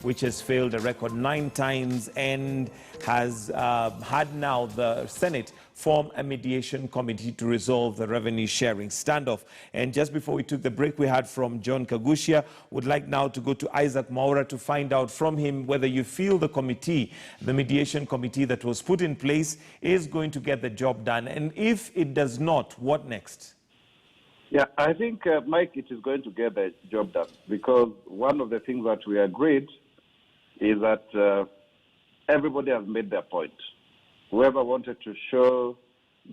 which has failed a record 9 times and has had now the Senate form a mediation committee to resolve the revenue sharing standoff. And just before we took the break, we heard from John Kagushia. Would like now to go to Isaac Mwaura to find out from him whether you feel the committee, the mediation committee that was put in place, is going to get the job done. And if it does not, what next? Yeah, I think, Mike, it is going to get the job done, because one of the things that we agreed is that everybody has made their point. Whoever wanted to show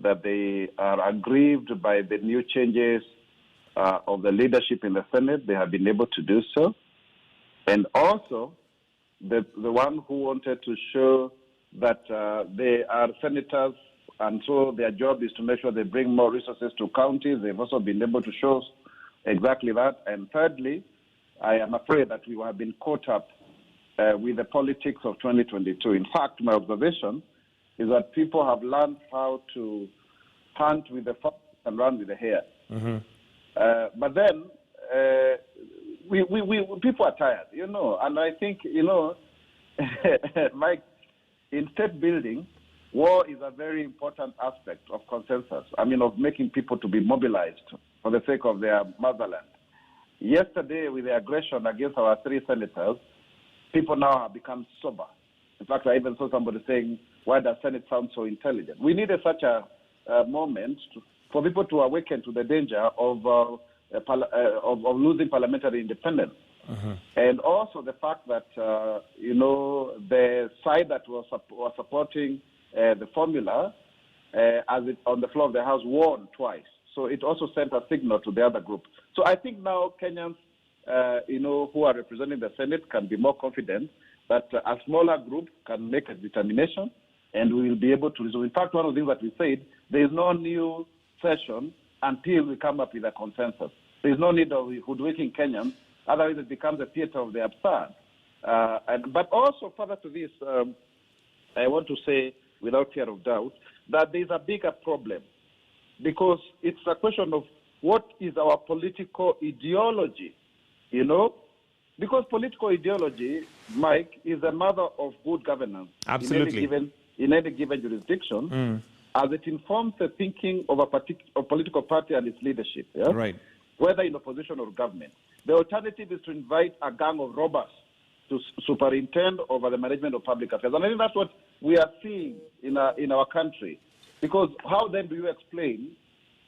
that they are aggrieved by the new changes of the leadership in the Senate, they have been able to do so. And also, the one who wanted to show that they are senators, and so their job is to make sure they bring more resources to counties, they've also been able to show exactly that. And thirdly, I am afraid that we have been caught up with the politics of 2022. In fact, my observation is that people have learned how to hunt with the fox and run with the hare. Mm-hmm. But then people are tired, and I think, Mike, in state building, war is a very important aspect of consensus. I mean, of making people to be mobilized for the sake of their motherland. Yesterday, with the aggression against our 3 senators, people now have become sober. In fact, I even saw somebody saying, why does Senate sound so intelligent? We needed such a moment for people to awaken to the danger of losing parliamentary independence. Uh-huh. And also the fact that, the side that was supporting the formula on the floor of the House won twice. So it also sent a signal to the other group. So I think now Kenyans, who are representing the Senate can be more confident that a smaller group can make a determination and we will be able to resolve. In fact, one of the things that we said, there is no new session until we come up with a consensus. There is no need of hoodwinking Kenyans, otherwise it becomes a theater of the absurd. But also further to this, I want to say, without fear of doubt, that there is a bigger problem, because it's a question of what is our political ideology, Because political ideology, Mike, is the mother of good governance. Absolutely. In any given jurisdiction, as it informs the thinking of a political party and its leadership, yeah? Right. Whether in opposition or government. The alternative is to invite a gang of robbers to superintend over the management of public affairs. And I think that's what we are seeing in our country. Because how then do you explain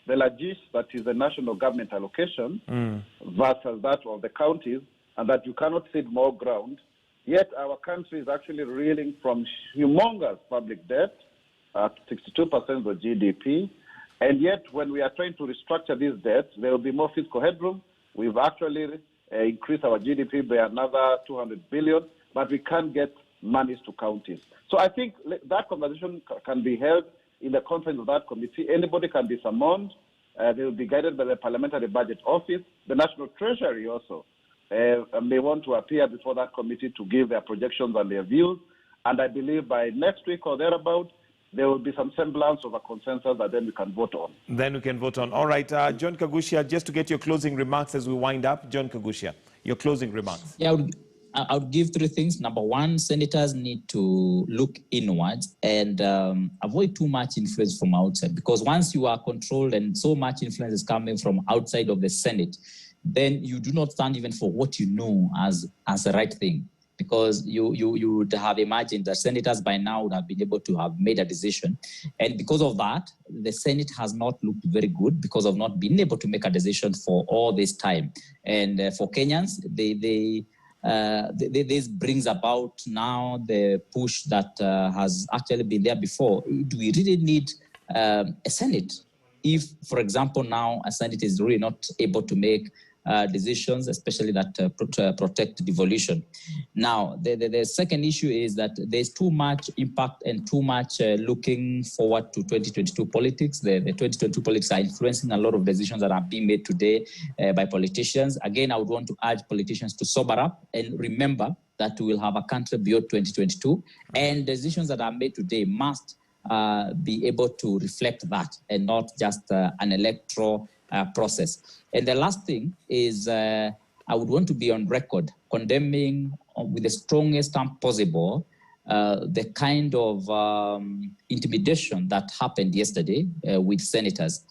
the largesse that is the national government allocation versus that of the counties, and that you cannot cede more ground, yet our country is actually reeling from humongous public debt at 62% of GDP, and yet when we are trying to restructure these debts, there will be more fiscal headroom. We've actually increased our GDP by another 200 billion, but we can't get monies to counties. So I think that conversation can be held in the conference of that committee. Anybody can be summoned. They will be guided by the Parliamentary Budget Office. The National Treasury also may want to appear before that committee to give their projections and their views. And I believe by next week or thereabout, there will be some semblance of a consensus that then we can vote on. Then we can vote on. All right, John Kagushia, just to get your closing remarks as we wind up. John Kagushia, your closing remarks. Yeah, I would give 3 things. Number 1, senators need to look inwards and avoid too much influence from outside, because once you are controlled and so much influence is coming from outside of the Senate, then you do not stand even for what you know as the right thing. Because you would have imagined that senators by now would have been able to have made a decision. And because of that, the Senate has not looked very good because of not being able to make a decision for all this time. And for Kenyans, this brings about now the push that has actually been there before. Do we really need a Senate? If, for example, now a Senate is really not able to make decisions, especially that protect devolution. Now, the second issue is that there's too much impact and too much looking forward to 2022 politics. The 2022 politics are influencing a lot of decisions that are being made today by politicians. Again, I would want to urge politicians to sober up and remember that we will have a country beyond 2022, and decisions that are made today must be able to reflect that and not just an electoral process. And the last thing is I would want to be on record condemning with the strongest term possible the kind of intimidation that happened yesterday with senators.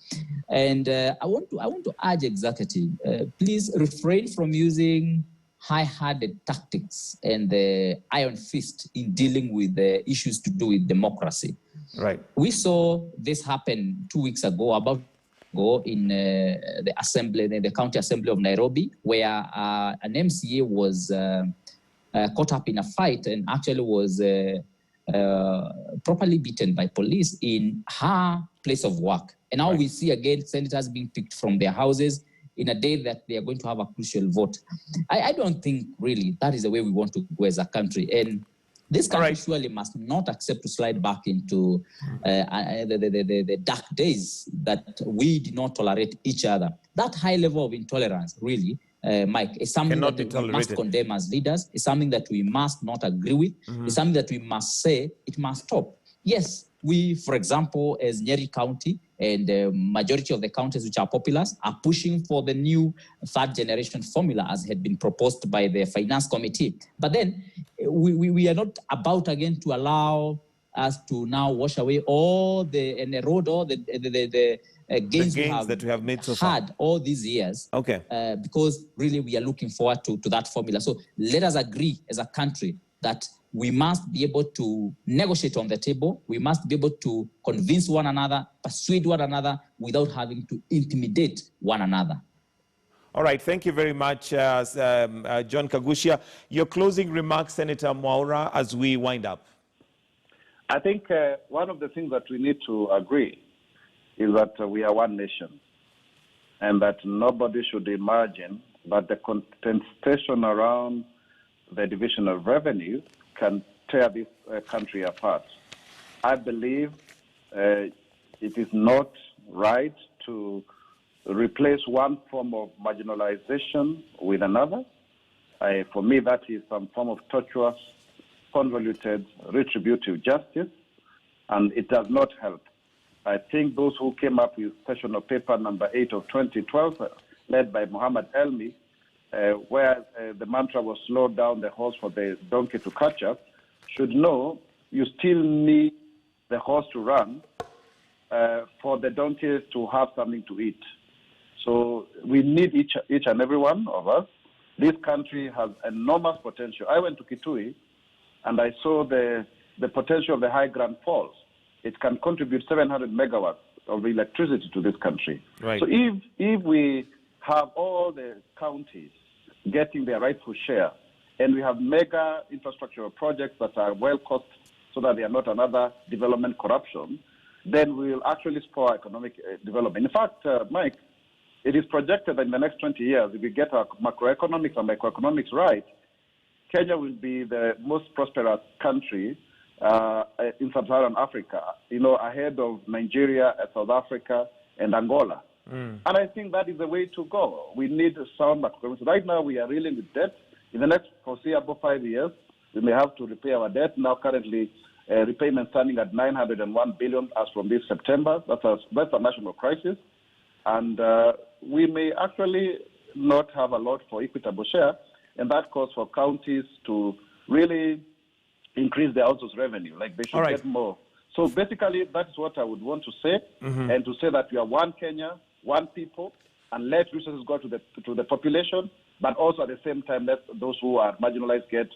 And I want to urge executive, please refrain from using high-handed tactics and the iron fist in dealing with the issues to do with democracy. Right. We saw this happen 2 weeks ago, in the assembly, the county assembly of Nairobi, where an MCA was caught up in a fight and actually was properly beaten by police in her place of work. And now we see again senators being picked from their houses in a day that they are going to have a crucial vote. I don't think really that is the way we want to go as a country. And this country surely must not accept to slide back into the dark days that we did not tolerate each other. That high level of intolerance, really, Mike, is something that we must condemn as leaders. It's something that we must not agree with. It's something that we must say it must stop. Yes, we, for example, as Nyeri County and the majority of the counties which are populous are pushing for the new third generation formula as had been proposed by the finance committee. But then we are not about again to allow us to now wash away all and erode all the gains that we have made so far all these years. Okay. Because really we are looking forward to that formula. So let us agree as a country that we must be able to negotiate on the table. We must be able to convince one another, persuade one another without having to intimidate one another. All right. Thank you very much, John Kagushia. Your closing remarks, Senator Mwaura, as we wind up. I think one of the things that we need to agree is that we are one nation and that nobody should imagine that the contestation around the division of revenue can tear this country apart. I believe it is not right to replace one form of marginalization with another. For me, that is some form of tortuous, convoluted, retributive justice, and it does not help. I think those who came up with session of paper number 8 of 2012, led by Muhammad Elmi, where the mantra was slow down the horse for the donkey to catch up, should know you still need the horse to run for the donkey to have something to eat. So we need each and every one of us. This country has enormous potential. I went to Kitui and I saw the potential of the High Grand Falls. It can contribute 700 megawatts of electricity to this country. Right. So if we have all the counties getting their rightful share, and we have mega infrastructural projects that are well cost so that they are not another development corruption, then we will actually spur economic development. In fact, Mike, it is projected that in the next 20 years, if we get our macroeconomics and microeconomics right, Kenya will be the most prosperous country in sub-Saharan Africa, ahead of Nigeria, South Africa, and Angola. And I think that is the way to go. We need sound macroeconomics. Right now, we are reeling with debt. In the next foreseeable 5 years, we may have to repay our debt. Now, currently, repayment standing at 901 billion as from this September. That's a national crisis. And we may actually not have a lot for equitable share, and that calls for counties to really increase their outsourced revenue, like they should get more. So basically, that's what I would want to say, and to say that we are one Kenya, one people, and let resources go to the population, but also at the same time let those who are marginalized get